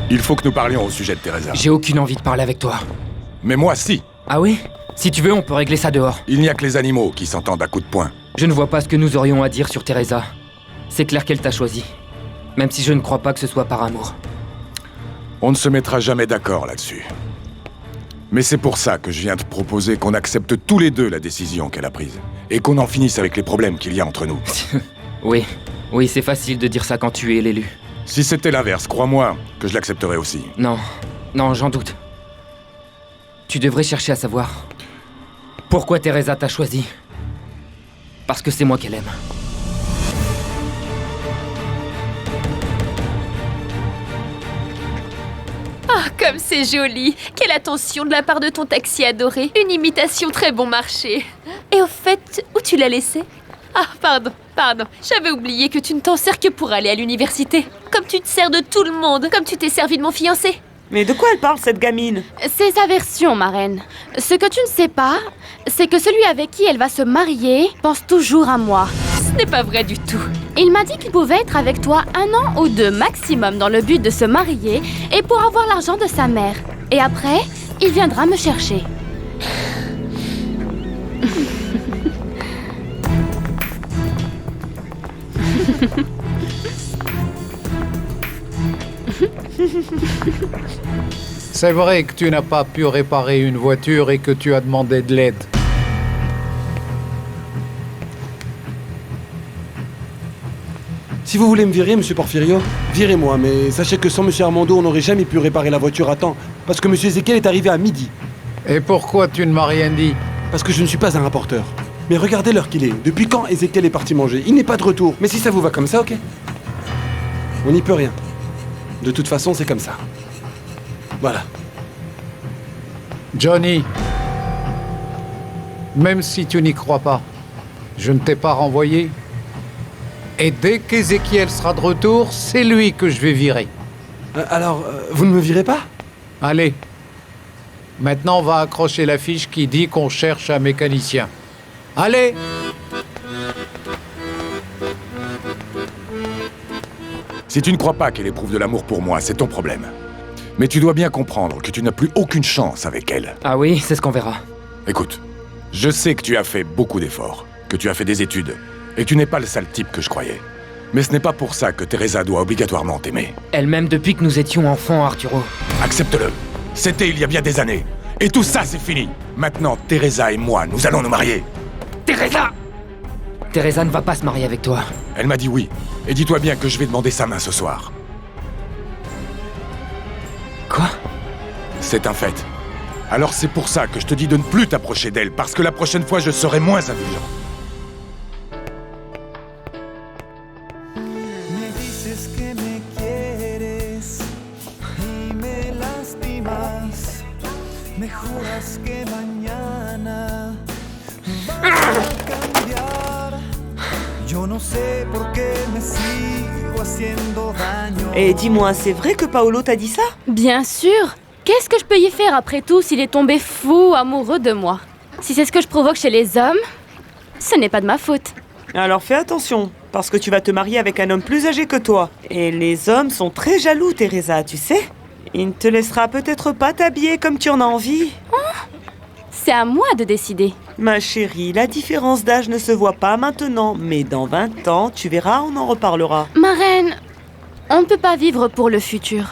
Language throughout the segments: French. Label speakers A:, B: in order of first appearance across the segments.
A: Il faut que nous parlions au sujet de Teresa.
B: J'ai aucune envie de parler avec toi.
A: Mais moi, si.
B: Ah oui? Si tu veux, on peut régler ça dehors.
A: Il n'y a que les animaux qui s'entendent à coups de poing.
B: Je ne vois pas ce que nous aurions à dire sur Teresa. C'est clair qu'elle t'a choisi. Même si je ne crois pas que ce soit par amour.
A: On ne se mettra jamais d'accord là-dessus. Mais c'est pour ça que je viens te proposer qu'on accepte tous les deux la décision qu'elle a prise. Et qu'on en finisse avec les problèmes qu'il y a entre nous.
B: Oui, c'est facile de dire ça quand tu es l'élu.
A: Si c'était l'inverse, crois-moi que je l'accepterais aussi.
B: Non, j'en doute. Tu devrais chercher à savoir pourquoi Teresa t'a choisi. Parce que c'est moi qu'elle aime.
C: Ah, comme c'est joli! Quelle attention de la part de ton taxi adoré! Une imitation très bon marché! Et au fait, où tu l'as laissé? Ah, pardon. J'avais oublié que tu ne t'en sers que pour aller à l'université. Comme tu te sers de tout le monde, comme tu t'es servi de mon fiancé.
D: Mais de quoi elle parle, cette gamine?
E: C'est sa version, marraine. Ce que tu ne sais pas, c'est que celui avec qui elle va se marier pense toujours à moi.
C: Ce n'est pas vrai du tout.
E: Il m'a dit qu'il pouvait être avec toi 1 an ou 2 maximum dans le but de se marier et pour avoir l'argent de sa mère. Et après, il viendra me chercher.
F: C'est vrai que tu n'as pas pu réparer une voiture et que tu as demandé de l'aide.
G: Si vous voulez me virer, monsieur Porfirio, virez-moi, mais sachez que sans monsieur Armando, on n'aurait jamais pu réparer la voiture à temps, parce que monsieur Ezekiel est arrivé à midi.
F: Et pourquoi tu ne m'as rien dit?
G: Parce que je ne suis pas un rapporteur. Mais regardez l'heure qu'il est. Depuis quand Ezekiel est parti manger? Il n'est pas de retour. Mais si ça vous va comme ça, ok? On n'y peut rien. De toute façon, c'est comme ça. Voilà.
F: Johnny, même si tu n'y crois pas, je ne t'ai pas renvoyé. Et dès qu'Ézéchiel sera de retour, c'est lui que je vais virer.
G: Alors, vous ne me virez pas?
F: Allez. Maintenant, on va accrocher l'affiche qui dit qu'on cherche un mécanicien. Allez!
A: Si tu ne crois pas qu'elle éprouve de l'amour pour moi, c'est ton problème. Mais tu dois bien comprendre que tu n'as plus aucune chance avec elle.
B: Ah oui, c'est ce qu'on verra.
A: Écoute, je sais que tu as fait beaucoup d'efforts, que tu as fait des études, et que tu n'es pas le sale type que je croyais. Mais ce n'est pas pour ça que Teresa doit obligatoirement t'aimer.
B: Elle m'aime depuis que nous étions enfants, Arturo.
A: Accepte-le. C'était il y a bien des années. Et tout ça, c'est fini. Maintenant, Teresa et moi, nous allons nous marier.
B: Teresa! Teresa ne va pas se marier avec toi.
A: Elle m'a dit oui. Et dis-toi bien que je vais demander sa main ce soir.
B: Quoi?
A: C'est un fait. Alors c'est pour ça que je te dis de ne plus t'approcher d'elle, parce que la prochaine fois, je serai moins indulgent.
D: Et dis-moi, c'est vrai que Paolo t'a dit ça?
E: Bien sûr. Qu'est-ce que je peux y faire après tout s'il est tombé fou amoureux de moi? Si c'est ce que je provoque chez les hommes, ce n'est pas de ma faute.
D: Alors fais attention, parce que tu vas te marier avec un homme plus âgé que toi. Et les hommes sont très jaloux, Teresa, tu sais? Il ne te laissera peut-être pas t'habiller comme tu en as envie.
E: C'est à moi de décider.
D: Ma chérie, la différence d'âge ne se voit pas maintenant, mais dans 20 ans, tu verras, on en reparlera.
E: Ma reine, on ne peut pas vivre pour le futur.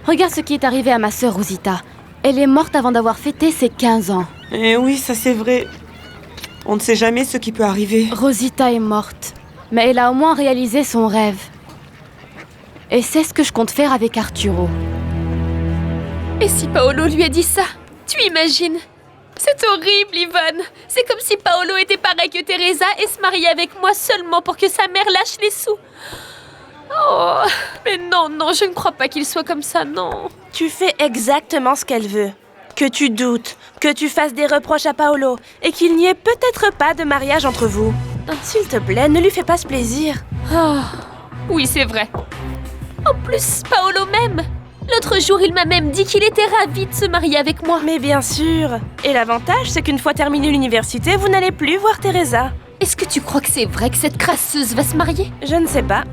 E: Regarde ce qui est arrivé à ma sœur Rosita. Elle est morte avant d'avoir fêté ses 15 ans.
D: Eh oui, ça c'est vrai. On ne sait jamais ce qui peut arriver.
E: Rosita est morte, mais elle a au moins réalisé son rêve. Et c'est ce que je compte faire avec Arturo.
C: Et si Paolo lui a dit ça? Tu imagines? C'est horrible, Yvonne. C'est comme si Paolo était pareil que Teresa et se mariait avec moi seulement pour que sa mère lâche les sous. Oh, mais non, je ne crois pas qu'il soit comme ça, non.
H: Tu fais exactement ce qu'elle veut. Que tu doutes, que tu fasses des reproches à Paolo et qu'il n'y ait peut-être pas de mariage entre vous. S'il te plaît, ne lui fais pas ce plaisir.
C: Oh, oui, c'est vrai. En plus, Paolo m'aime. L'autre jour, il m'a même dit qu'il était ravi de se marier avec moi.
H: Mais bien sûr. Et l'avantage, c'est qu'une fois terminée l'université, vous n'allez plus voir Teresa.
C: Est-ce que tu crois que c'est vrai que cette crasseuse va se marier?
H: Je ne sais pas.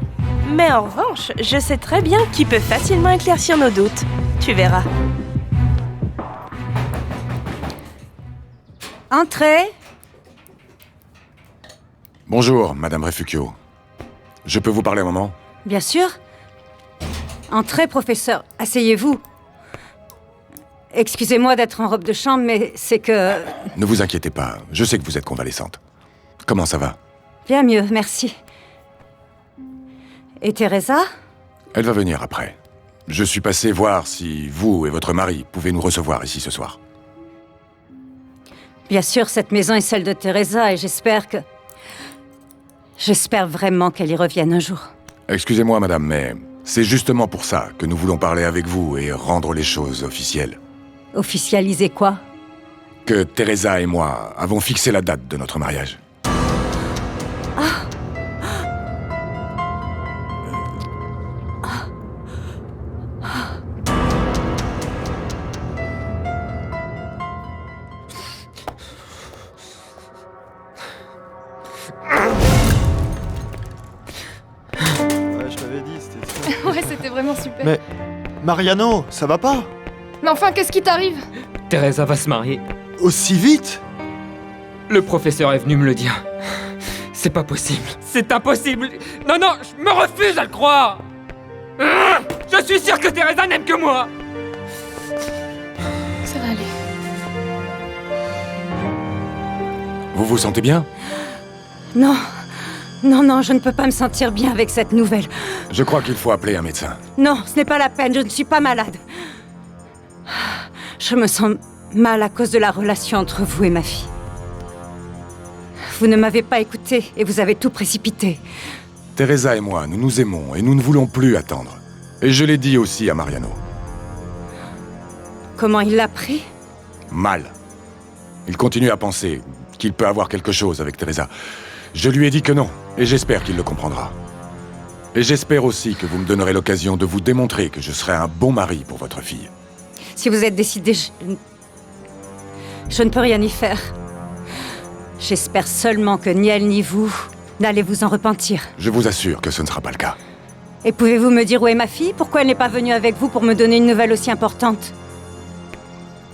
H: Mais en revanche, je sais très bien qui peut facilement éclaircir nos doutes. Tu verras.
I: Entrez.
A: Bonjour, Madame Refugio. Je peux vous parler un moment?
I: Bien sûr. Entrez, professeur. Asseyez-vous. Excusez-moi d'être en robe de chambre, mais c'est que...
A: Ne vous inquiétez pas, je sais que vous êtes convalescente. Comment ça va?
I: Bien mieux, merci. Et Teresa?
A: Elle va venir après. Je suis passé voir si vous et votre mari pouvez nous recevoir ici ce soir.
I: Bien sûr, cette maison est celle de Teresa et j'espère que... J'espère vraiment qu'elle y revienne un jour.
A: Excusez-moi, madame, mais c'est justement pour ça que nous voulons parler avec vous et rendre les choses officielles.
I: Officialiser quoi?
A: Que Teresa et moi avons fixé la date de notre mariage.
J: Ouais, je t'avais dit, c'était ça.
K: Ouais, c'était vraiment super.
J: Mais Mariano, ça va pas?
K: Mais enfin, qu'est-ce qui t'arrive?
B: Teresa va se marier.
J: Aussi vite?
B: Le professeur est venu me le dire. C'est pas possible. C'est impossible. Non, non, je me refuse à le croire. Je suis sûr que Teresa n'aime que moi.
K: Ça va aller.
A: Vous vous sentez bien?
I: Non. Non, non, je ne peux pas me sentir bien avec cette nouvelle.
A: Je crois qu'il faut appeler un médecin.
I: Non, ce n'est pas la peine, je ne suis pas malade. Je me sens mal à cause de la relation entre vous et ma fille. Vous ne m'avez pas écouté et vous avez tout précipité.
A: Teresa et moi, nous nous aimons et nous ne voulons plus attendre. Et je l'ai dit aussi à Mariano.
I: Comment il l'a pris?
A: Mal. Il continue à penser qu'il peut avoir quelque chose avec Teresa. Je lui ai dit que non, et j'espère qu'il le comprendra. Et j'espère aussi que vous me donnerez l'occasion de vous démontrer que je serai un bon mari pour votre fille.
I: Si vous êtes décidé, je ne peux rien y faire. J'espère seulement que ni elle ni vous n'allez vous en repentir.
A: Je vous assure que ce ne sera pas le cas.
I: Et pouvez-vous me dire où est ma fille? Pourquoi elle n'est pas venue avec vous pour me donner une nouvelle aussi importante?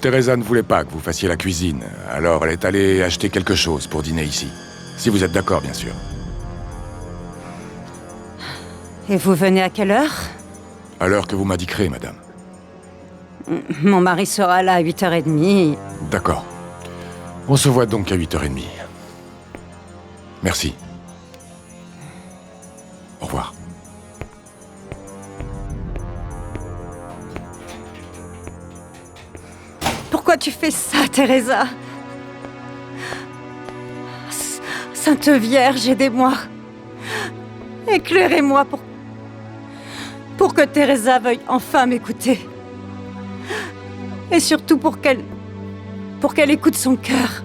A: Teresa ne voulait pas que vous fassiez la cuisine, alors elle est allée acheter quelque chose pour dîner ici. Si vous êtes d'accord, bien sûr.
I: Et vous venez à quelle heure?
A: À l'heure que vous m'indiquerez, madame.
I: Mon mari sera là à 8h30.
A: D'accord. On se voit donc à 8h30. Merci. Au revoir.
I: Pourquoi tu fais ça, Teresa? Sainte Vierge, aidez-moi. Éclairez-moi pour que Teresa veuille enfin m'écouter. Et surtout pour qu'elle écoute son cœur.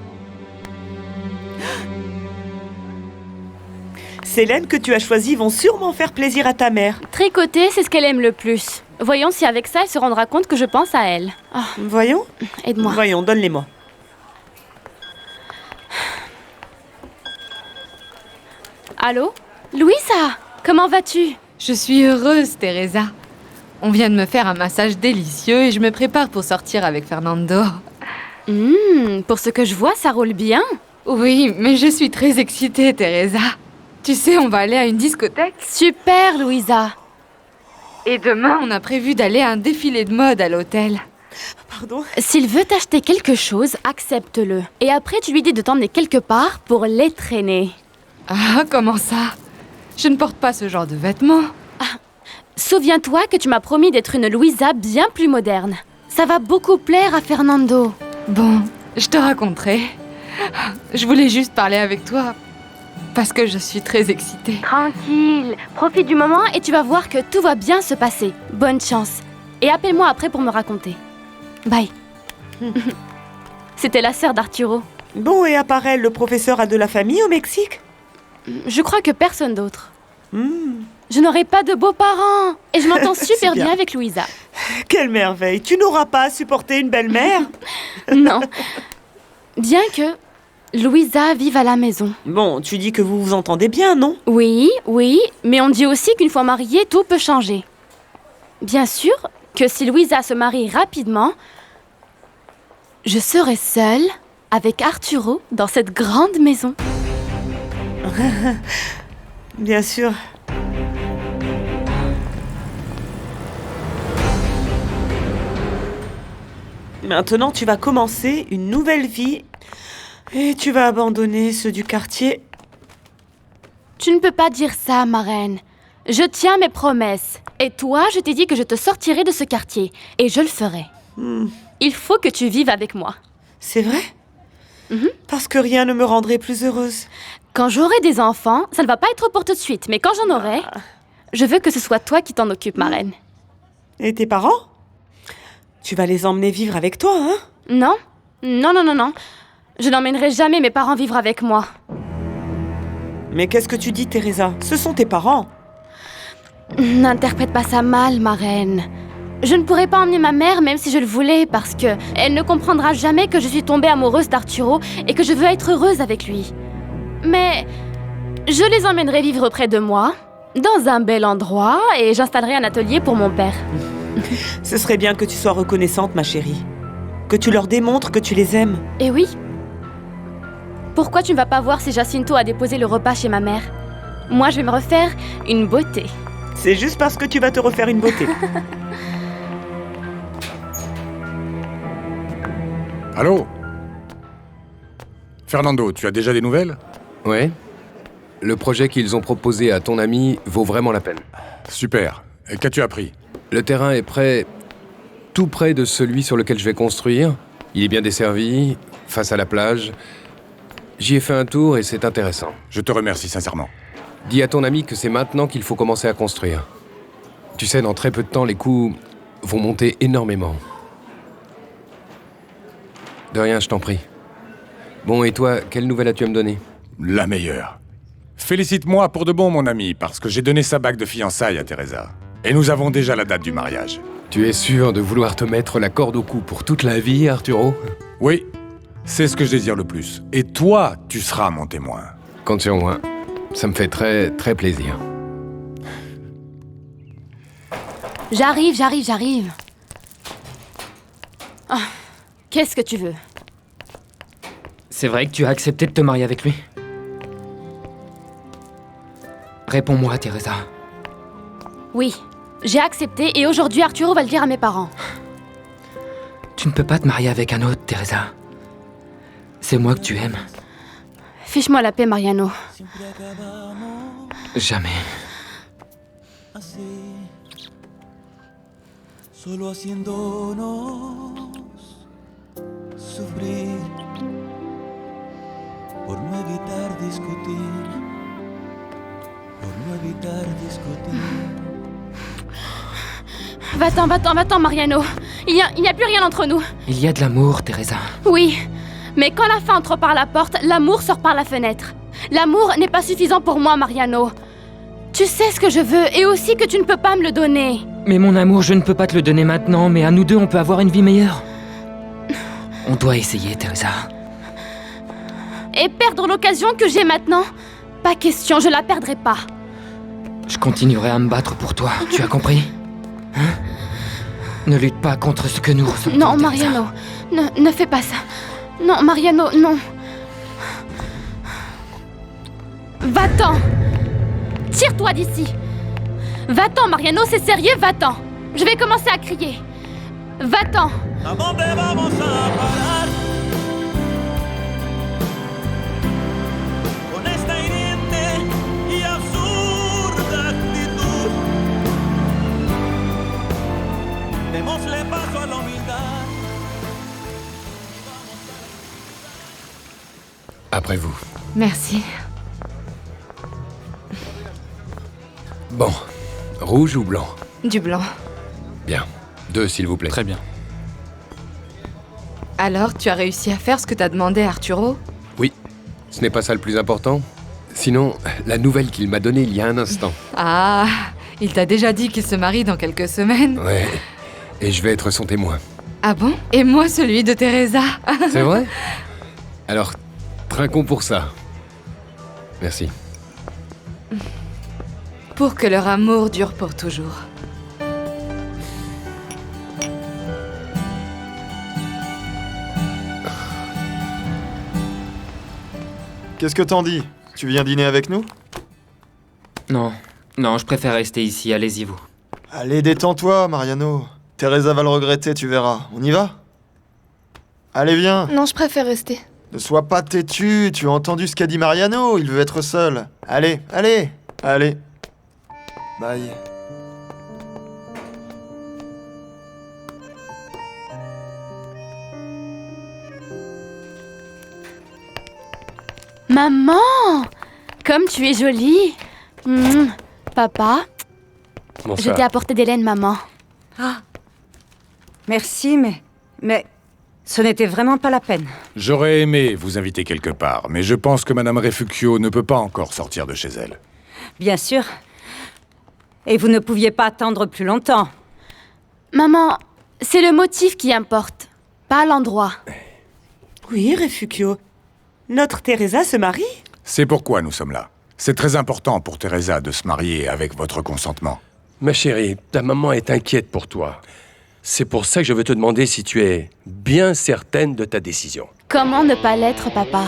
D: Ces laines que tu as choisies vont sûrement faire plaisir à ta mère.
E: Tricoter, c'est ce qu'elle aime le plus. Voyons si avec ça, elle se rendra compte que je pense à elle. Oh,
D: Voyons.
E: aide-moi.
D: Voyons, donne-les-moi.
E: Allô? Louisa, comment vas-tu?
K: Je suis heureuse, Teresa. On vient de me faire un massage délicieux et je me prépare pour sortir avec Fernando.
E: Pour ce que je vois, ça roule bien.
K: Oui, mais je suis très excitée, Teresa. Tu sais, on va aller à une discothèque.
E: Super, Louisa.
K: Et demain, on a prévu d'aller à un défilé de mode à l'hôtel.
D: Pardon?
E: S'il veut t'acheter quelque chose, accepte-le. Et après, tu lui dis de t'emmener quelque part pour les traîner.
K: Ah, comment ça? Je ne porte pas ce genre de vêtements.
E: Souviens-toi que tu m'as promis d'être une Louisa bien plus moderne. Ça va beaucoup plaire à Fernando.
K: Bon, je te raconterai. Je voulais juste parler avec toi, parce que je suis très excitée.
E: Tranquille, profite du moment et tu vas voir que tout va bien se passer. Bonne chance. Et appelle-moi après pour me raconter. Bye. C'était la sœur d'Arturo.
D: Bon, et à part elle, le professeur a de la famille au Mexique?
E: Je crois que personne d'autre. Je n'aurai pas de beaux-parents. Et je m'entends super
D: bien.
E: bien avec Louisa.
D: Quelle merveille! Tu n'auras pas à supporter une belle-mère?
E: Non. Bien que Louisa vive à la maison.
D: Bon, tu dis que vous vous entendez bien, non?
E: Oui, mais on dit aussi qu'une fois mariée, tout peut changer. Bien sûr que si Louisa se marie rapidement, je serai seule avec Arturo dans cette grande maison.
D: Bien sûr. Maintenant, tu vas commencer une nouvelle vie et tu vas abandonner ceux du quartier.
E: Tu ne peux pas dire ça, ma reine. Je tiens mes promesses. Et toi, je t'ai dit que je te sortirai de ce quartier. Et je le ferai. Il faut que tu vives avec moi.
D: C'est vrai? Parce que rien ne me rendrait plus heureuse.
E: Quand j'aurai des enfants, ça ne va pas être pour tout de suite. Mais quand j'en aurai, je veux que ce soit toi qui t'en occupes, ma reine.
D: Et tes parents? Tu vas les emmener vivre avec toi, hein?
E: Non. Je n'emmènerai jamais mes parents vivre avec moi.
D: Mais qu'est-ce que tu dis, Teresa? Ce sont tes parents.
E: N'interprète pas ça mal, ma reine. Je ne pourrais pas emmener ma mère même si je le voulais parce que elle ne comprendra jamais que je suis tombée amoureuse d'Arturo et que je veux être heureuse avec lui. Mais je les emmènerai vivre près de moi, dans un bel endroit, et j'installerai un atelier pour mon père.
D: Ce serait bien que tu sois reconnaissante, ma chérie. Que tu leur démontres que tu les aimes.
E: Eh oui. Pourquoi tu ne vas pas voir si Jacinto a déposé le repas chez ma mère? Moi, je vais me refaire une beauté.
D: C'est juste parce que tu vas te refaire une beauté.
A: Allô? Fernando, tu as déjà des nouvelles?
L: Ouais. Le projet qu'ils ont proposé à ton ami vaut vraiment la peine.
A: Super. Et qu'as-tu appris?
L: Le terrain est prêt, tout près de celui sur lequel je vais construire. Il est bien desservi, face à la plage. J'y ai fait un tour et c'est intéressant.
A: Je te remercie sincèrement.
L: Dis à ton ami que c'est maintenant qu'il faut commencer à construire. Tu sais, dans très peu de temps, les coûts vont monter énormément. De rien, je t'en prie. Bon, et toi, quelle nouvelle as-tu à me donner?
A: La meilleure. Félicite-moi pour de bon, mon ami, parce que j'ai donné sa bague de fiançailles à Teresa. Et nous avons déjà la date du mariage.
L: Tu es sûr de vouloir te mettre la corde au cou pour toute la vie, Arturo?
A: Oui, c'est ce que je désire le plus. Et toi, tu seras mon témoin.
L: Compte sur moi. Ça me fait très, très plaisir.
E: J'arrive. Ah, qu'est-ce que tu veux?
B: C'est vrai que tu as accepté de te marier avec lui? Réponds-moi, Teresa.
E: Oui, j'ai accepté et aujourd'hui Arturo va le dire à mes parents.
B: Tu ne peux pas te marier avec un autre, Teresa. C'est moi que tu aimes.
E: Fiche-moi la paix, Mariano.
B: Jamais.
M: Solo haciéndonos sufrir por no evitar discutir,
E: Va-t'en, Mariano. Il n'y a plus rien entre nous.
B: Il y a de l'amour, Teresa.
E: Oui, mais quand la faim entre par la porte, l'amour sort par la fenêtre. L'amour n'est pas suffisant pour moi, Mariano. Tu sais ce que je veux et aussi que tu ne peux pas me le donner.
B: Mais mon amour, je ne peux pas te le donner maintenant, mais à nous deux, on peut avoir une vie meilleure. On doit essayer, Teresa.
E: Et perdre l'occasion que j'ai maintenant? Pas question, je la perdrai pas.
B: Je continuerai à me battre pour toi, tu as compris? Hein? Ne lutte pas contre ce que nous ressentons.
E: Non,
B: Teresa.
E: Mariano, ne fais pas ça. Non, Mariano, non. Va-t'en. Tire-toi d'ici. Va-t'en, Mariano, c'est sérieux, va-t'en. Je vais commencer à crier. Va-t'en.
L: Après vous.
K: Merci.
L: Bon. Rouge ou blanc?
K: Du blanc.
L: Bien. 2, s'il vous plaît.
B: Très bien.
K: Alors, tu as réussi à faire ce que t'as demandé à Arturo?
L: Oui. Ce n'est pas ça le plus important. Sinon, la nouvelle qu'il m'a donnée il y a un instant.
K: Ah, il t'a déjà dit qu'il se marie dans quelques semaines.
L: Ouais. Et je vais être son témoin.
K: Ah bon? Et moi celui de Teresa.
L: C'est vrai? Alors, Trinquons pour ça. Merci.
K: Pour que leur amour dure pour toujours.
J: Qu'est-ce que t'en dis? Tu viens dîner avec nous?
B: Non, non, je préfère rester ici, allez-y vous.
J: Allez, détends-toi, Mariano. Teresa va le regretter, tu verras. On y va? Allez, viens.
N: Non, je préfère rester.
J: Ne sois pas têtu, tu as entendu ce qu'a dit Mariano, il veut être seul. Allez, allez, allez. Bye.
E: Maman! Comme tu es jolie! Papa, je
L: Bonsoir.
E: t'ai apporté des laines, maman.
I: Ah. Merci, mais ce n'était vraiment pas la peine.
A: J'aurais aimé vous inviter quelque part, mais je pense que Madame Refugio ne peut pas encore sortir de chez elle.
I: Bien sûr. Et vous ne pouviez pas attendre plus longtemps.
E: Maman, c'est le motif qui importe, pas l'endroit.
D: Oui, Refugio. Notre Teresa se marie?
A: C'est pourquoi nous sommes là. C'est très important pour Teresa de se marier avec votre consentement.
O: Ma chérie, ta maman est inquiète pour toi. C'est pour ça que je veux te demander si tu es bien certaine de ta décision.
E: Comment ne pas l'être, papa?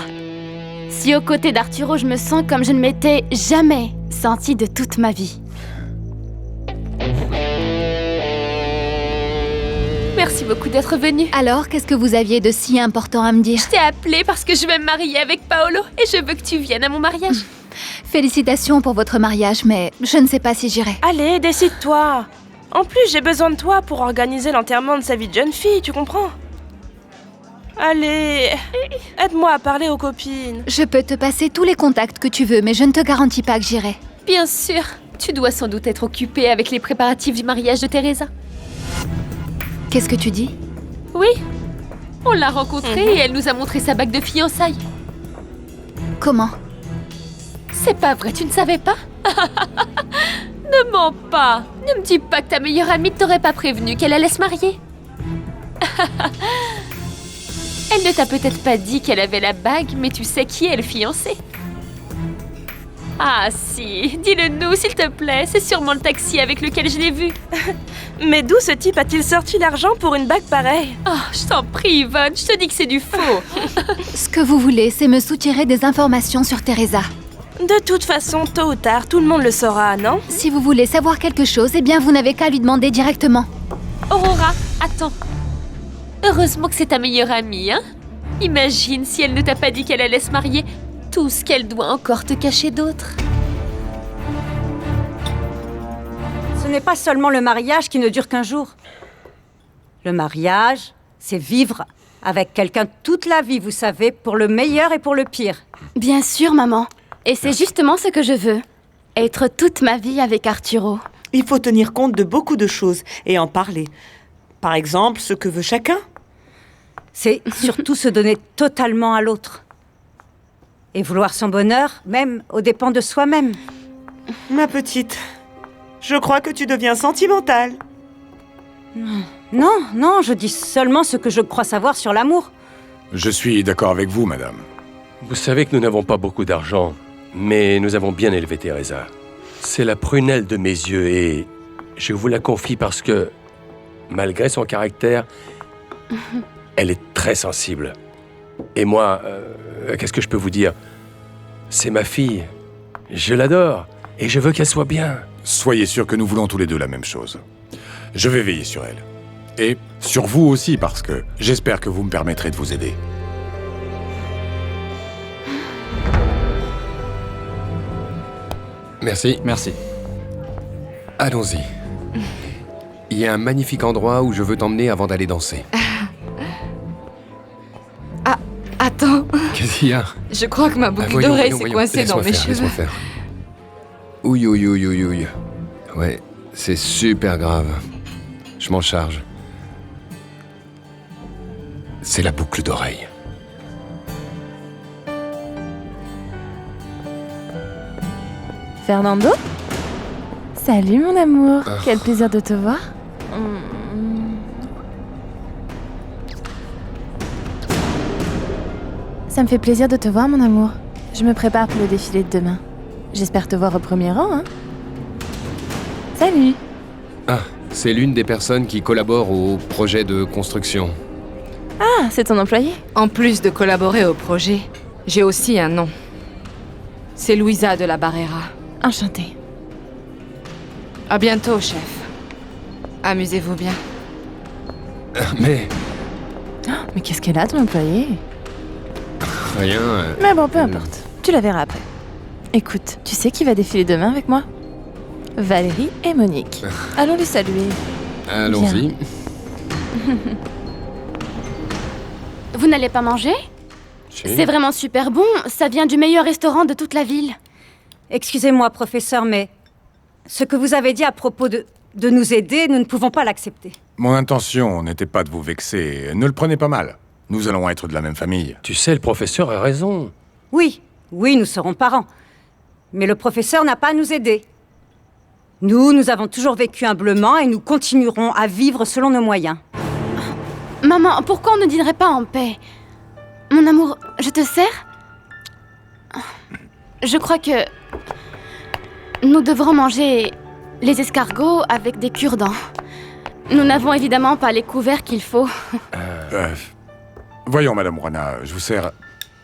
E: Si aux côtés d'Arturo, je me sens comme je ne m'étais jamais sentie de toute ma vie.
C: Merci beaucoup d'être venu.
N: Alors, qu'est-ce que vous aviez de si important à me dire?
C: Je t'ai appelé parce que je vais me marier avec Paolo et je veux que tu viennes à mon mariage.
N: Félicitations pour votre mariage, mais je ne sais pas si j'irai.
H: Allez, décide-toi. En plus, j'ai besoin de toi pour organiser l'enterrement de sa vie de jeune fille, tu comprends? Allez, aide-moi à parler aux copines.
N: Je peux te passer tous les contacts que tu veux, mais je ne te garantis pas que j'irai.
C: Bien sûr, tu dois sans doute être occupée avec les préparatifs du mariage de Teresa.
N: Qu'est-ce que tu dis?
C: Oui, on l'a rencontrée et elle nous a montré sa bague de fiançailles.
N: Comment?
C: C'est pas vrai, tu ne savais pas? Ne mens pas. Ne me dis pas que ta meilleure amie ne t'aurait pas prévenu qu'elle allait se marier. Elle ne t'a peut-être pas dit qu'elle avait la bague, mais tu sais qui est le fiancé. Ah si, dis-le-nous s'il te plaît, c'est sûrement le taxi avec lequel je l'ai vu.
H: Mais d'où ce type a-t-il sorti l'argent pour une bague pareille?
C: Oh, je t'en prie Yvonne, je te dis que c'est du faux.
N: Ce que vous voulez, c'est me soutirer des informations sur Teresa.
H: De toute façon, tôt ou tard, tout le monde le saura, non?
N: Si vous voulez savoir quelque chose, eh bien vous n'avez qu'à lui demander directement.
C: Aurora, attends. Heureusement que c'est ta meilleure amie, hein? Imagine si elle ne t'a pas dit qu'elle allait se marier, tout ce qu'elle doit encore te cacher d'autre.
I: Ce n'est pas seulement le mariage qui ne dure qu'un jour. Le mariage, c'est vivre avec quelqu'un toute la vie, vous savez, pour le meilleur et pour le pire.
E: Bien sûr, maman. Et c'est justement ce que je veux. Être toute ma vie avec Arturo.
D: Il faut tenir compte de beaucoup de choses et en parler. Par exemple, ce que veut chacun.
I: C'est surtout se donner totalement à l'autre. Et vouloir son bonheur, même aux dépens de soi-même.
D: Ma petite, je crois que tu deviens sentimentale.
I: Non, je dis seulement ce que je crois savoir sur l'amour.
A: Je suis d'accord avec vous, madame.
O: Vous savez que nous n'avons pas beaucoup d'argent, mais nous avons bien élevé Teresa. C'est la prunelle de mes yeux et je vous la confie parce que, malgré son caractère, elle est très sensible. Et moi, qu'est-ce que je peux vous dire? C'est ma fille. Je l'adore et je veux qu'elle soit bien.
A: Soyez sûr que nous voulons tous les deux la même chose. Je vais veiller sur elle. Et sur vous aussi, parce que j'espère que vous me permettrez de vous aider.
L: Merci.
B: Merci.
L: Allons-y. Il y a un magnifique endroit où je veux t'emmener avant d'aller danser.
K: Ah, attends.
L: Qu'est-ce qu'il y a?
K: Je crois que ma boucle
L: Voyons,
K: d'oreille
L: voyons,
K: s'est
L: voyons.
K: coincée dans
L: Laisse-moi
K: mes
L: faire,
K: cheveux.
L: laisse-moi faire. Ouille, ouille, ouille, ouille, ouille. Ouais, c'est super grave. Je m'en charge. C'est la boucle d'oreille.
P: Fernando? Salut mon amour, quel plaisir de te voir. Ça me fait plaisir de te voir, mon amour. Je me prépare pour le défilé de demain. J'espère te voir au premier rang, hein. Salut.
L: Ah, c'est l'une des personnes qui collaborent au projet de construction.
P: Ah, c'est ton employé?
K: En plus de collaborer au projet, j'ai aussi un nom. C'est Louisa de la Barrera.
P: Enchantée.
K: À bientôt, chef. Amusez-vous bien.
L: Mais...
P: Mais qu'est-ce qu'elle a, ton employé?
L: Rien...
P: Mais bon, peu importe. Tu la verras après. Écoute, tu sais qui va défiler demain avec moi? Valérie et Monique. Allons les saluer.
L: Allons-y.
E: Vous n'allez pas manger?
L: Si.
E: C'est vraiment super bon, ça vient du meilleur restaurant de toute la ville.
I: Excusez-moi, professeur, mais ce que vous avez dit à propos de nous aider, nous ne pouvons pas l'accepter.
A: Mon intention n'était pas de vous vexer. Ne le prenez pas mal. Nous allons être de la même famille.
O: Tu sais, le professeur a raison.
I: Oui, nous serons parents. Mais le professeur n'a pas à nous aider. Nous avons toujours vécu humblement et nous continuerons à vivre selon nos moyens.
E: Maman, pourquoi on ne dînerait pas en paix? Mon amour, je te sers? Je crois que... nous devrons manger les escargots avec des cure-dents. Nous n'avons évidemment pas les couverts qu'il faut.
A: Voyons, Madame Rona, je vous sers...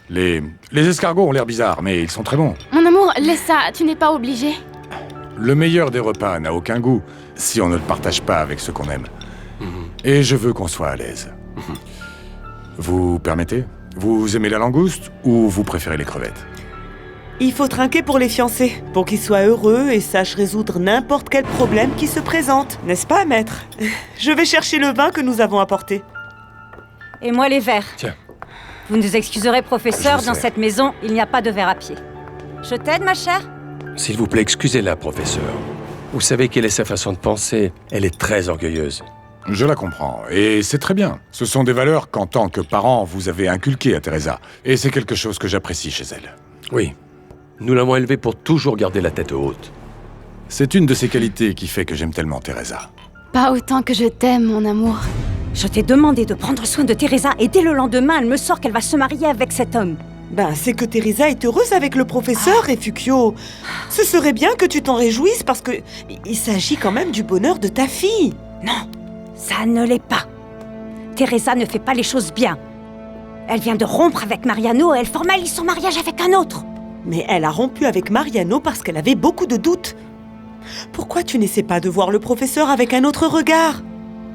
A: Les escargots ont l'air bizarres, mais ils sont très bons.
E: Mon amour, laisse ça, tu n'es pas obligé.
A: Le meilleur des repas n'a aucun goût si on ne le partage pas avec ceux qu'on aime. Et je veux qu'on soit à l'aise. Vous permettez? Vous aimez la langouste ou vous préférez les crevettes?
D: Il faut trinquer pour les fiancés, pour qu'ils soient heureux et sachent résoudre n'importe quel problème qui se présente. N'est-ce pas, maître? Je vais chercher le vin que nous avons apporté.
I: Et moi, les verres.
O: Tiens.
I: Vous nous excuserez, professeur,
A: Je
I: dans
A: sais.
I: cette maison, il n'y a pas de verre à pied. Je t'aide, ma chère?
O: S'il vous plaît, excusez-la, professeur. Vous savez quelle est sa façon de penser. Elle est très orgueilleuse.
A: Je la comprends, et c'est très bien. Ce sont des valeurs qu'en tant que parent, vous avez inculquées à Teresa. Et c'est quelque chose que j'apprécie chez elle.
O: Oui. Nous l'avons élevée pour toujours garder la tête haute.
A: C'est une de ces qualités qui fait que j'aime tellement Teresa.
E: Pas autant que je t'aime, mon amour.
I: Je t'ai demandé de prendre soin de Teresa et dès le lendemain, elle me sort qu'elle va se marier avec cet homme.
D: Ben, c'est que Teresa est heureuse avec le professeur, Refugio. Ce serait bien que tu t'en réjouisses parce que il s'agit quand même du bonheur de ta fille.
I: Non, ça ne l'est pas. Teresa ne fait pas les choses bien. Elle vient de rompre avec Mariano et elle formalise son mariage avec un autre.
D: Mais elle a rompu avec Mariano parce qu'elle avait beaucoup de doutes. Pourquoi tu n'essaies pas de voir le professeur avec un autre regard?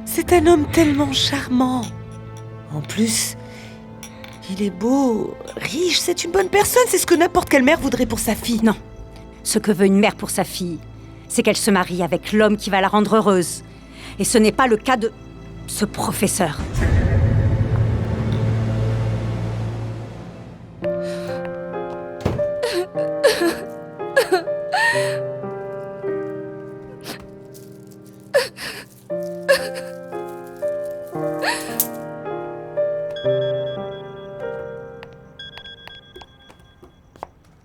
D: C'est un homme tellement charmant. En plus, il est beau, riche, c'est une bonne personne. C'est ce que n'importe quelle mère voudrait pour sa fille.
I: Non, ce que veut une mère pour sa fille, c'est qu'elle se marie avec l'homme qui va la rendre heureuse. Et ce n'est pas le cas de ce professeur.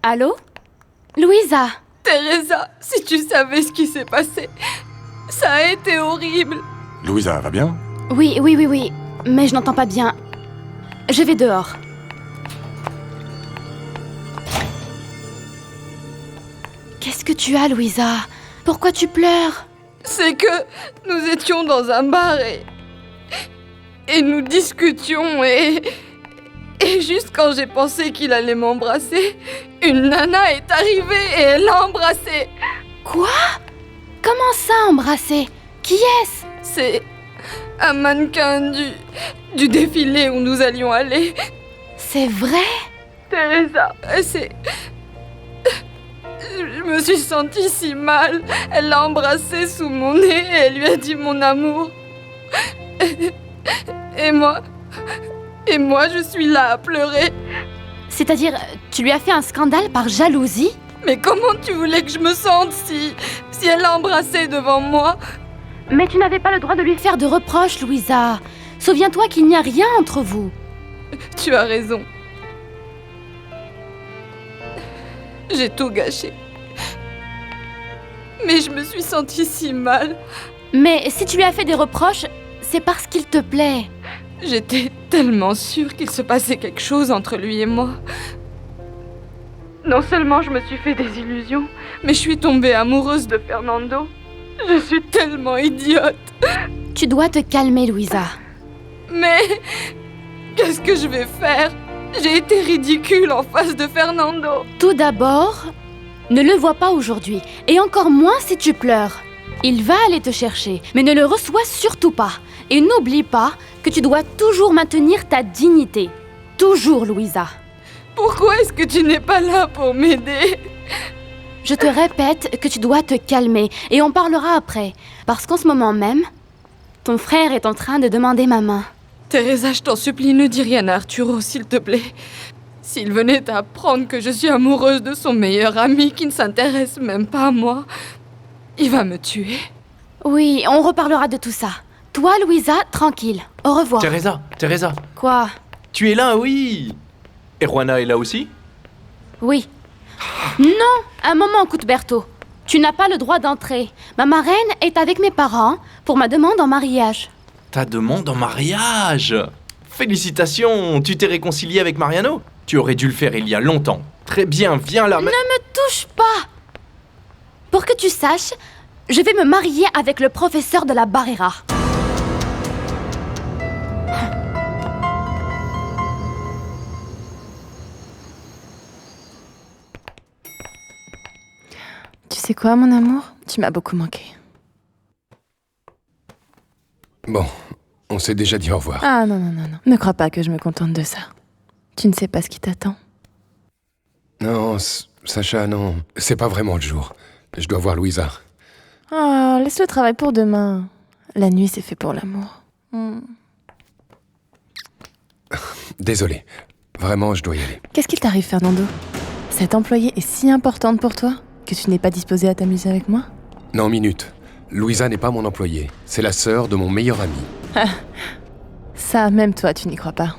E: Allô? Louisa?
K: Teresa, si tu savais ce qui s'est passé, ça a été horrible.
A: Louisa, va bien?
E: Oui, mais je n'entends pas bien. Je vais dehors. Qu'est-ce que tu as, Louisa? Pourquoi tu pleures?
K: C'est que nous étions dans un bar et nous discutions et juste quand j'ai pensé qu'il allait m'embrasser, une nana est arrivée et elle l'a embrassé.
E: Quoi? Comment ça, embrasser? Qui est-ce?
K: C'est un mannequin du défilé où nous allions aller.
E: C'est vrai?
K: Teresa, c'est... Je me suis sentie si mal. Elle l'a embrassé sous mon nez et elle lui a dit mon amour. Et moi, je suis là à pleurer.
E: C'est-à-dire, tu lui as fait un scandale par jalousie?
K: Mais comment tu voulais que je me sente si elle l'a embrassé devant moi?
E: Mais tu n'avais pas le droit de lui faire de reproches, Louisa. Souviens-toi qu'il n'y a rien entre vous.
K: Tu as raison. J'ai tout gâché. Mais je me suis sentie si mal.
E: Mais si tu lui as fait des reproches, c'est parce qu'il te plaît.
K: J'étais tellement sûre qu'il se passait quelque chose entre lui et moi. Non seulement je me suis fait des illusions, mais je suis tombée amoureuse de Fernando. Je suis tellement idiote.
E: Tu dois te calmer, Louisa.
K: Mais qu'est-ce que je vais faire? J'ai été ridicule en face de Fernando.
E: Tout d'abord, ne le vois pas aujourd'hui, et encore moins si tu pleures. Il va aller te chercher, mais ne le reçois surtout pas. Et n'oublie pas que tu dois toujours maintenir ta dignité. Toujours, Louisa.
K: Pourquoi est-ce que tu n'es pas là pour m'aider?
E: Je te répète que tu dois te calmer, et on parlera après. Parce qu'en ce moment même, ton frère est en train de demander ma main.
K: Teresa, je t'en supplie, ne dis rien à Arturo, s'il te plaît. S'il venait à apprendre que je suis amoureuse de son meilleur ami qui ne s'intéresse même pas à moi, il va me tuer.
E: Oui, on reparlera de tout ça. Toi, Louisa, tranquille. Au revoir.
Q: Teresa.
E: Quoi?
Q: Tu es là, oui. Et Juana est là aussi?
E: Oui. Non, un moment, Cuthberto. Tu n'as pas le droit d'entrer. Ma marraine est avec mes parents pour ma demande en mariage.
Q: Ta demande en mariage? Félicitations, tu t'es réconcilié avec Mariano? Tu aurais dû le faire il y a longtemps. Très bien, viens là.
E: Ne me touche pas! Pour que tu saches, je vais me marier avec le professeur de la Barrera.
P: Tu sais quoi, mon amour? Tu m'as beaucoup manqué.
L: Bon, on s'est déjà dit au revoir.
P: Ah non. Ne crois pas que je me contente de ça. Tu ne sais pas ce qui t'attend.
L: Non, Sacha, non. C'est pas vraiment le jour. Je dois voir Louisa.
P: Oh, laisse le travail pour demain. La nuit, c'est fait pour l'amour.
L: Désolé. Vraiment, je dois y aller.
P: Qu'est-ce qu'il t'arrive, Fernando? Cette employée est si importante pour toi que tu n'es pas disposé à t'amuser avec moi?
L: Non, minute. Louisa n'est pas mon employée. C'est la sœur de mon meilleur ami.
P: Ça, même toi, tu n'y crois pas.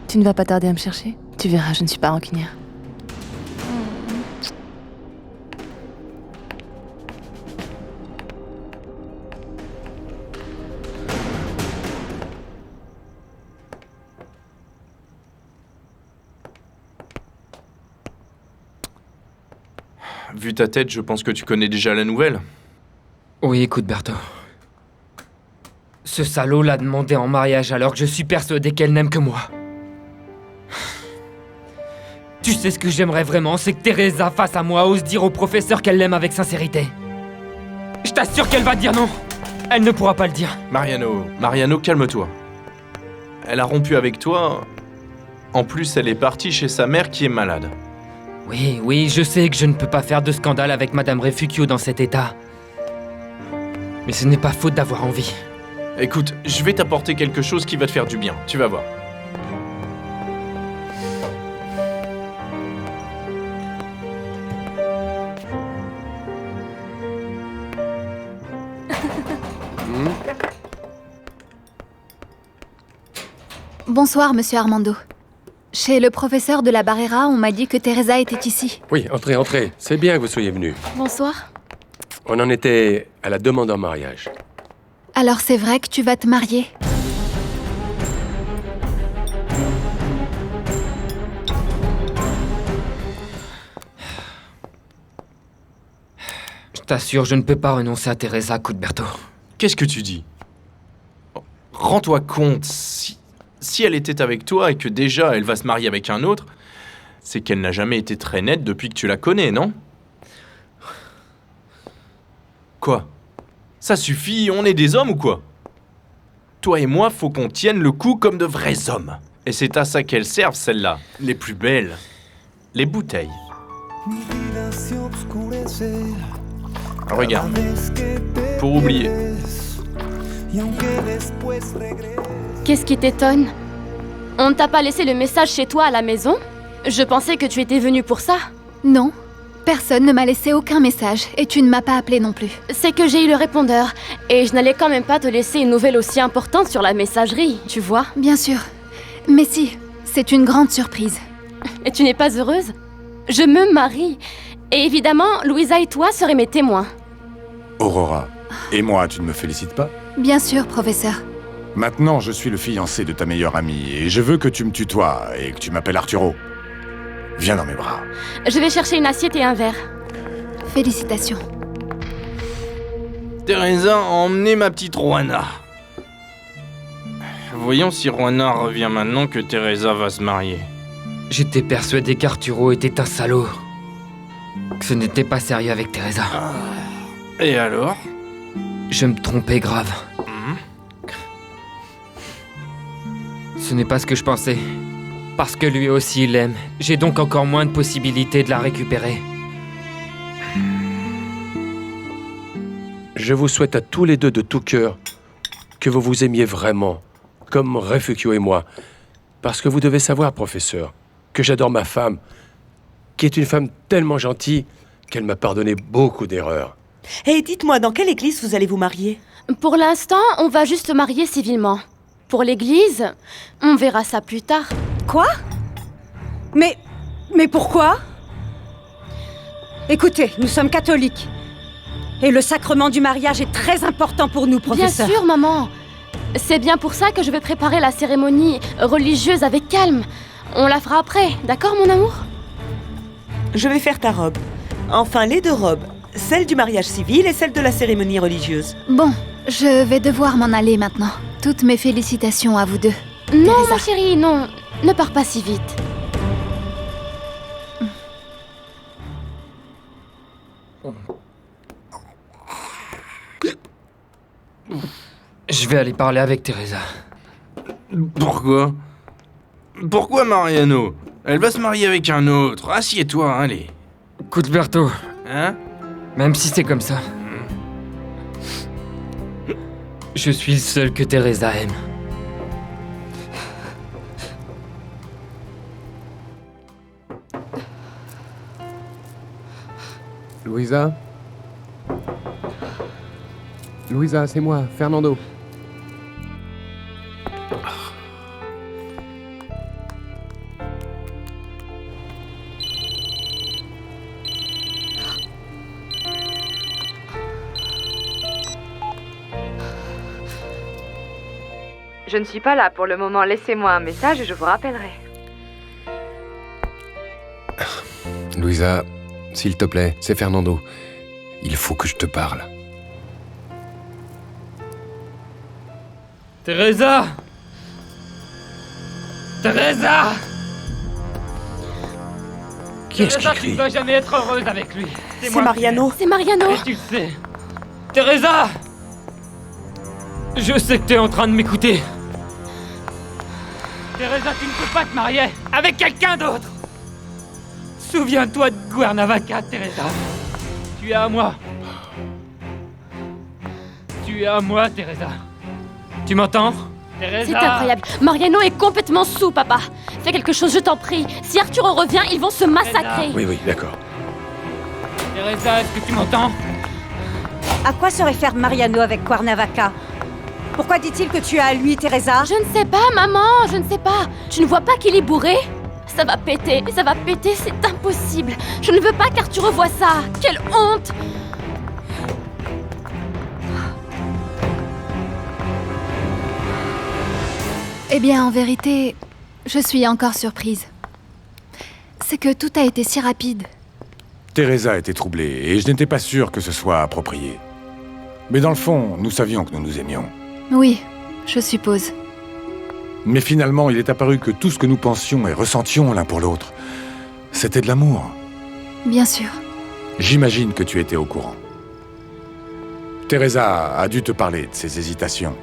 P: Tu ne vas pas tarder à me chercher? Tu verras, je ne suis pas rancunière.
Q: Vu ta tête, je pense que tu connais déjà la nouvelle.
B: Oui, écoute, Berto. Ce salaud l'a demandé en mariage alors que je suis persuadé qu'elle n'aime que moi. Tu sais ce que j'aimerais vraiment, c'est que Teresa, face à moi, ose dire au professeur qu'elle l'aime avec sincérité. Je t'assure qu'elle va dire non. Elle ne pourra pas le dire.
Q: Mariano, calme-toi. Elle a rompu avec toi. En plus, elle est partie chez sa mère qui est malade.
B: Oui, je sais que je ne peux pas faire de scandale avec Madame Refugio dans cet état. Mais ce n'est pas faute d'avoir envie.
Q: Écoute, je vais t'apporter quelque chose qui va te faire du bien, tu vas voir.
N: Bonsoir, monsieur Armando. Chez le professeur de la Barrera, on m'a dit que Teresa était ici.
O: Oui, entrez. C'est bien que vous soyez venus.
N: Bonsoir.
O: On en était à la demande en mariage.
N: Alors c'est vrai que tu vas te marier?
B: Je t'assure, je ne peux pas renoncer à Teresa, Cuthberto.
Q: Qu'est-ce que tu dis? Rends-toi compte, si elle était avec toi et que déjà elle va se marier avec un autre, c'est qu'elle n'a jamais été très nette depuis que tu la connais, non? Quoi? Ça suffit, on est des hommes ou quoi? Toi et moi, faut qu'on tienne le coup comme de vrais hommes. Et c'est à ça qu'elles servent, celles-là, les plus belles. Les bouteilles. Regarde, pour oublier.
E: Qu'est-ce qui t'étonne? On ne t'a pas laissé le message chez toi à la maison? Je pensais que tu étais venu pour ça.
N: Non, personne ne m'a laissé aucun message et tu ne m'as pas appelé non plus.
E: C'est que j'ai eu le répondeur et je n'allais quand même pas te laisser une nouvelle aussi importante sur la messagerie, tu vois?
N: Bien sûr. Mais si, c'est une grande surprise.
E: Et tu n'es pas heureuse? Je me marie. Et évidemment, Louisa et toi serez mes témoins.
A: Aurora, et moi, tu ne me félicites pas?
N: Bien sûr, professeur.
A: Maintenant, je suis le fiancé de ta meilleure amie, et je veux que tu me tutoies et que tu m'appelles Arturo. Viens dans mes bras.
E: Je vais chercher une assiette et un verre.
N: Félicitations.
Q: Teresa a emmené ma petite Juana. Voyons si Juana revient maintenant que Teresa va se marier.
B: J'étais persuadé qu'Arturo était un salaud. Que ce n'était pas sérieux avec Teresa.
Q: Et alors?
B: Je me trompais grave. Ce n'est pas ce que je pensais. Parce que lui aussi il l'aime. J'ai donc encore moins de possibilités de la récupérer.
O: Je vous souhaite à tous les deux de tout cœur que vous vous aimiez vraiment, comme Refugio et moi. Parce que vous devez savoir, professeur, que j'adore ma femme, qui est une femme tellement gentille qu'elle m'a pardonné beaucoup d'erreurs.
D: Et dites-moi, dans quelle église vous allez vous marier?
E: Pour l'instant, on va juste se marier civilement. Pour l'église, on verra ça plus tard.
I: Quoi? Mais pourquoi? Écoutez, nous sommes catholiques. Et le sacrement du mariage est très important pour nous, professeur.
E: Bien sûr, maman. C'est bien pour ça que je vais préparer la cérémonie religieuse avec calme. On la fera après, d'accord, mon amour?
D: Je vais faire ta robe. Enfin, les deux robes. Celle du mariage civil et celle de la cérémonie religieuse.
N: Bon, je vais devoir m'en aller maintenant. Toutes mes félicitations à vous deux.
E: Non,
N: Teresa.
E: ma chérie, non. Ne pars pas si vite.
B: Je vais aller parler avec Teresa.
Q: Pourquoi? Pourquoi Mariano? Elle va se marier avec un autre. Assieds-toi, allez.
B: Cuthberto,
Q: Hein?
B: même si c'est comme ça, je suis le seul que Teresa aime.
L: Louisa? Louisa, c'est moi, Fernando.
R: Je ne suis pas là pour le moment. Laissez-moi un message et je vous rappellerai.
L: Louisa, s'il te plaît, c'est Fernando. Il faut que je te parle.
B: Teresa! Teresa!
O: Qui est-ce
B: Teresa,
O: qui
B: tu
O: crie?
B: ne vas jamais être heureuse avec lui.
D: C'est
B: moi
D: Mariano.
E: C'est Mariano.
B: Et tu le sais. Teresa! Je sais que tu es en train de m'écouter. Teresa, tu ne peux pas te marier avec quelqu'un d'autre. Souviens-toi de Cuernavaca, Teresa. Tu es à moi. Tu es à moi, Teresa. Tu m'entends, Teresa?
E: C'est incroyable. Mariano est complètement sous, papa. Fais quelque chose, je t'en prie. Si Arturo revient, ils vont se massacrer.
O: Oui, d'accord.
B: Teresa, est-ce que tu m'entends?
I: À quoi se réfère Mariano avec Cuernavaca? Pourquoi dit-il que tu es à lui, Teresa?
E: Je ne sais pas, maman, je ne sais pas. Tu ne vois pas qu'il est bourré? Ça va péter, c'est impossible. Je ne veux pas qu'Arturo voie ça. Quelle honte!
N: Eh bien, en vérité, je suis encore surprise. C'est que tout a été si rapide.
A: Teresa était troublée, et je n'étais pas sûr que ce soit approprié. Mais dans le fond, nous savions que nous nous aimions.
N: Oui, je suppose.
A: Mais finalement, il est apparu que tout ce que nous pensions et ressentions l'un pour l'autre, c'était de l'amour.
N: Bien sûr.
A: J'imagine que tu étais au courant. Teresa a dû te parler de ses hésitations.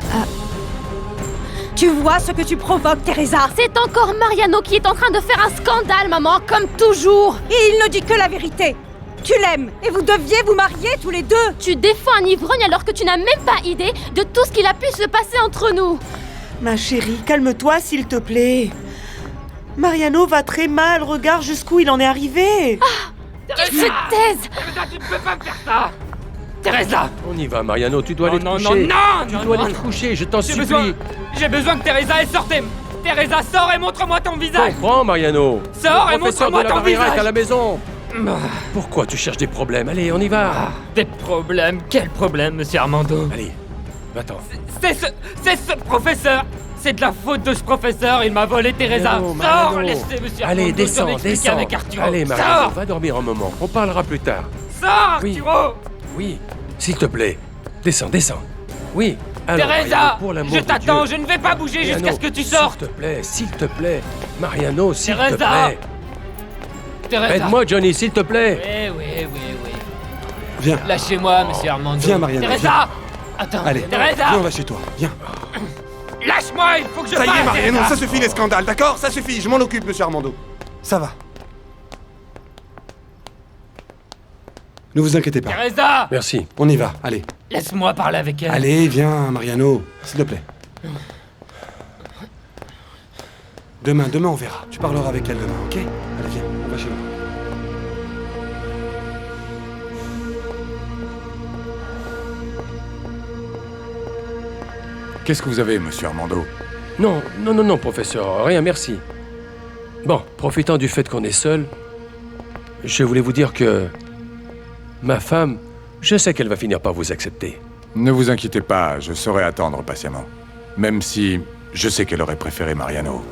I: Tu vois ce que tu provoques, Teresa?
E: C'est encore Mariano qui est en train de faire un scandale, maman, comme toujours.
I: Et il ne dit que la vérité. Tu l'aimes, et vous deviez vous marier tous les deux.
E: Tu défends un ivrogne alors que tu n'as même pas idée de tout ce qu'il a pu se passer entre nous.
D: Ma chérie, calme-toi, s'il te plaît. Mariano va très mal, regarde jusqu'où il en est arrivé.
E: Qu'il se taise.
B: Teresa, tu ne peux pas me faire ça. Teresa!
O: On y va, Mariano, tu dois aller te
B: Non,
O: coucher.
B: non,
O: Tu dois aller te coucher, je t'en supplie.
B: J'ai besoin que Teresa elle sorte. Teresa, sors et montre-moi ton visage.
O: Comprends, Mariano.
B: Sors et
O: Le professeur
B: montre-moi
O: de
B: ton
O: la Barrera
B: visage.
O: est à la maison. Pourquoi tu cherches des problèmes? Allez, on y va.
B: Des problèmes? Quel problème, monsieur Armando?
O: Allez, Va-t'en.
B: C'est ce professeur. C'est de la faute de ce professeur. Il m'a volé Teresa.
O: Non,
B: Sors,
O: non.
B: laissez monsieur
O: Allez,
B: Armando
O: descends,
B: m'expliquer
O: descends.
B: avec Arturo.
O: Allez, Mariano,
B: Sors,
O: va dormir un moment. On parlera plus tard.
B: sors,
O: Oui.
B: Arturo.
O: Oui, s'il te plaît. Descends, descends. Oui. Alors,
B: Teresa,
O: Mariano, pour l'amour
B: je
O: de
B: t'attends.
O: Dieu.
B: Je ne vais pas bouger
O: Mariano,
B: jusqu'à ce que tu sortes.
O: S'il te plaît. Mariano, s'il te
B: Teresa.
O: plaît.
B: Teresa.
O: Aide-moi, Johnny, s'il te plaît.
B: Oui.
G: Viens.
B: Lâchez-moi, monsieur Armando.
G: Viens, Mariano,
B: Teresa.
G: viens.
B: Attends.
G: Allez,
B: Teresa.
G: viens, on va chez toi. Viens.
B: Lâche-moi, il faut que je
G: Ça y est,
B: parte,
G: Mariano,
B: Teresa.
G: ça suffit les scandales, d'accord? Ça suffit, je m'en occupe, monsieur Armando. Ça va. Ne vous inquiétez pas.
B: Teresa.
O: Merci.
G: On y va, allez.
B: Laisse-moi parler avec elle.
G: Allez, viens, Mariano, s'il te plaît. Demain, on verra. Tu parleras avec elle demain, ok? Allez, viens, on va chez moi.
A: Qu'est-ce que vous avez, monsieur Armando?
O: Non, professeur, rien, merci. Bon, profitant du fait qu'on est seul, je voulais vous dire que ma femme, je sais qu'elle va finir par vous accepter.
A: Ne vous inquiétez pas, je saurai attendre patiemment. Même si je sais qu'elle aurait préféré Mariano.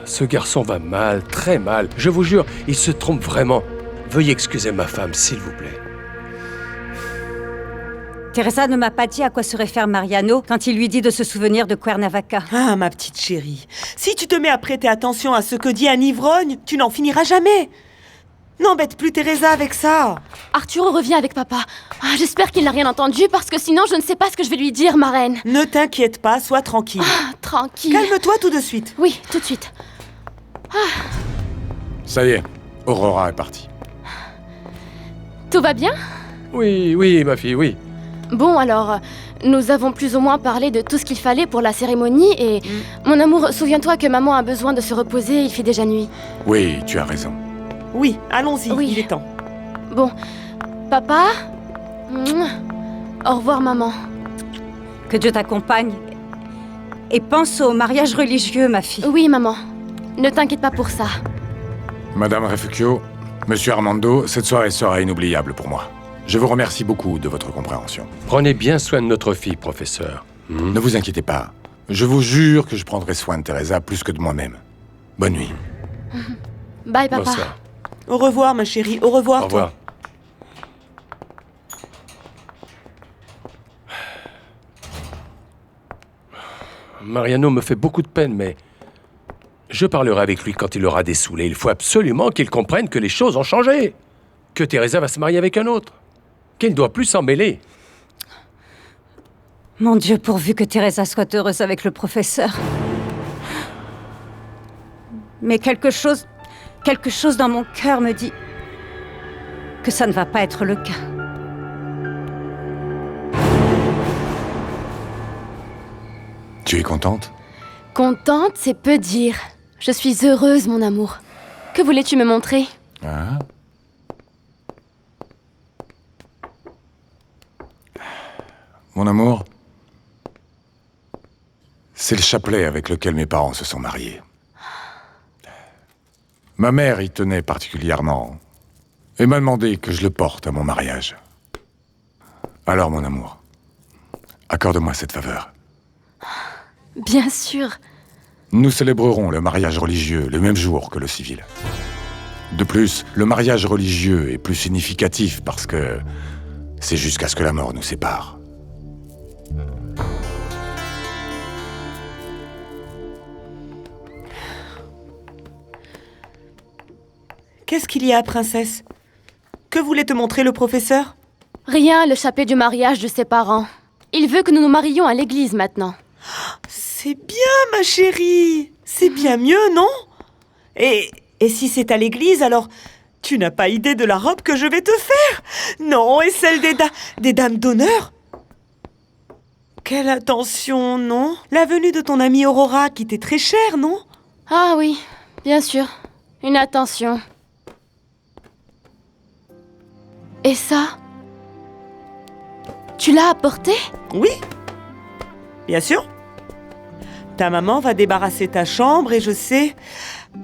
O: Ce garçon va mal, très mal. Je vous jure, il se trompe vraiment. Veuillez excuser ma femme, s'il vous plaît.
I: Teresa ne m'a pas dit à quoi se réfère Mariano quand il lui dit de se souvenir de Cuernavaca.
D: Ah, ma petite chérie, si tu te mets à prêter attention à ce que dit un ivrogne, tu n'en finiras jamais. N'embête plus Teresa avec ça.
E: Arturo revient avec papa. Ah, j'espère qu'il n'a rien entendu parce que sinon je ne sais pas ce que je vais lui dire, marraine.
D: Ne t'inquiète pas, sois tranquille.
E: Ah, tranquille.
D: Calme-toi tout de suite.
E: Oui, tout de suite.
A: Ça y est, Aurora est partie.
E: Tout va bien?
O: Oui, ma fille, oui.
E: Bon, alors, nous avons plus ou moins parlé de tout ce qu'il fallait pour la cérémonie et... Mon amour, souviens-toi que maman a besoin de se reposer, il fait déjà nuit.
A: Oui, tu as raison.
D: Oui, allons-y,
E: Oui.
D: il est temps.
E: Bon, papa? Mouah. Au revoir, maman.
I: Que Dieu t'accompagne. Et pense au mariage religieux, ma fille.
E: Oui, maman. Ne t'inquiète pas pour ça.
A: Madame Refugio, monsieur Armando, cette soirée sera inoubliable pour moi. Je vous remercie beaucoup de votre compréhension.
O: Prenez bien soin de notre fille, professeur.
A: Ne vous inquiétez pas. Je vous jure que je prendrai soin de Teresa plus que de moi-même. Bonne nuit.
E: Bye, papa.
O: Bonsoir.
D: Au revoir, ma chérie, au revoir,
O: Au revoir. Mariano me fait beaucoup de peine, mais je parlerai avec lui quand il aura dessoulé. Il faut absolument qu'il comprenne que les choses ont changé. Que Teresa va se marier avec un autre. Qu'il ne doit plus s'en mêler.
I: Mon Dieu, pourvu que Teresa soit heureuse avec le professeur. Mais quelque chose dans mon cœur me dit que ça ne va pas être le cas.
A: Tu es contente?
E: Contente, c'est peu dire. Je suis heureuse, mon amour. Que voulais-tu me montrer?
A: Hein? Mon amour, c'est le chapelet avec lequel mes parents se sont mariés. Ma mère y tenait particulièrement et m'a demandé que je le porte à mon mariage. Alors, mon amour, accorde-moi cette faveur.
E: Bien sûr.
A: Nous célébrerons le mariage religieux le même jour que le civil. De plus, le mariage religieux est plus significatif parce que c'est jusqu'à ce que la mort nous sépare.
D: Qu'est-ce qu'il y a, princesse? Que voulait te montrer le professeur?
E: Rien, le chapelet du mariage de ses parents. Il veut que nous nous marions à l'église maintenant.
D: C'est bien, ma chérie. C'est bien mieux, non? Et si c'est à l'église, alors tu n'as pas idée de la robe que je vais te faire? Non, et celle des dames d'honneur? Quelle attention, non? La venue de ton amie Aurora qui t'est très chère, non?
E: Ah oui, bien sûr. Une attention. Et ça? Tu l'as apporté?
D: Oui, bien sûr. Ta maman va débarrasser ta chambre et je sais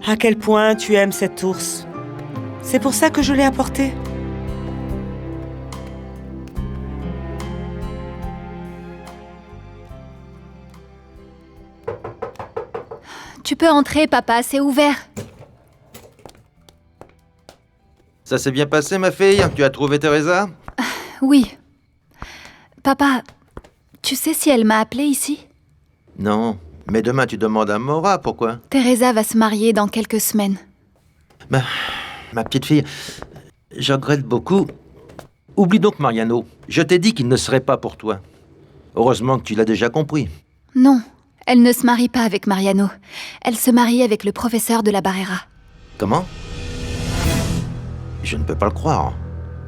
D: à quel point tu aimes cet ours. C'est pour ça que je l'ai apporté.
N: Tu peux entrer, papa, c'est ouvert.
S: Ça s'est bien passé, ma fille? Tu as trouvé Teresa?
N: Oui. Papa, tu sais si elle m'a appelée ici?
S: Non. Mais demain, tu demandes à Maura, pourquoi?
N: Teresa va se marier dans quelques semaines.
S: Ma petite fille, je regrette beaucoup. Oublie donc Mariano. Je t'ai dit qu'il ne serait pas pour toi. Heureusement que tu l'as déjà compris.
N: Non, elle ne se marie pas avec Mariano. Elle se marie avec le professeur de la Barrera.
S: Comment? Je ne peux pas le croire.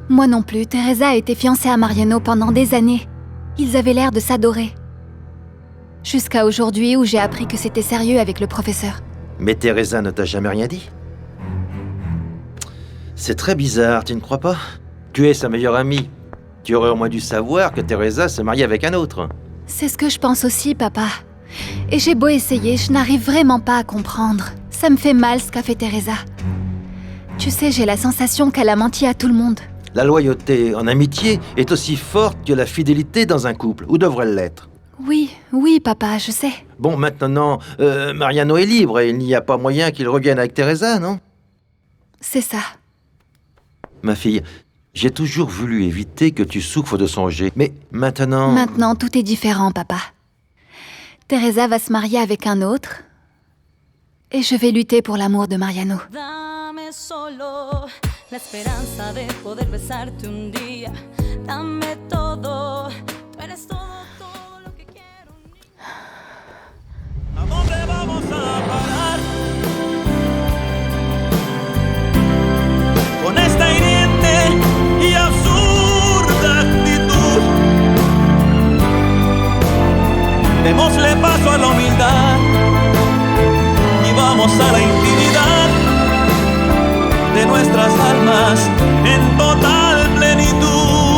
N: Moi non plus, Teresa a été fiancée à Mariano pendant des années. Ils avaient l'air de s'adorer. Jusqu'à aujourd'hui où j'ai appris que c'était sérieux avec le professeur.
S: Mais Teresa ne t'a jamais rien dit? C'est très bizarre, tu ne crois pas? Tu es sa meilleure amie. Tu aurais au moins dû savoir que Teresa se mariait avec un autre.
N: C'est ce que je pense aussi, papa. Et j'ai beau essayer, je n'arrive vraiment pas à comprendre. Ça me fait mal ce qu'a fait Teresa. Tu sais, j'ai la sensation qu'elle a menti à tout le monde.
S: La loyauté en amitié est aussi forte que la fidélité dans un couple, ou devrait l'être.
N: Oui, papa, je sais.
S: Bon, maintenant, Mariano est libre et il n'y a pas moyen qu'il revienne avec Teresa, non?
N: C'est ça.
S: Ma fille, j'ai toujours voulu éviter que tu souffres de songer, mais maintenant...
N: Maintenant, tout est différent, papa. Teresa va se marier avec un autre, et je vais lutter pour l'amour de Mariano.
T: Dame solo la esperanza de poder besarte un día. Dame todo, tú eres todo.
M: ¿A dónde vamos a parar? Con esta hiriente y absurda actitud. Démosle paso a la humildad y vamos a la intimidad de nuestras almas en total plenitud.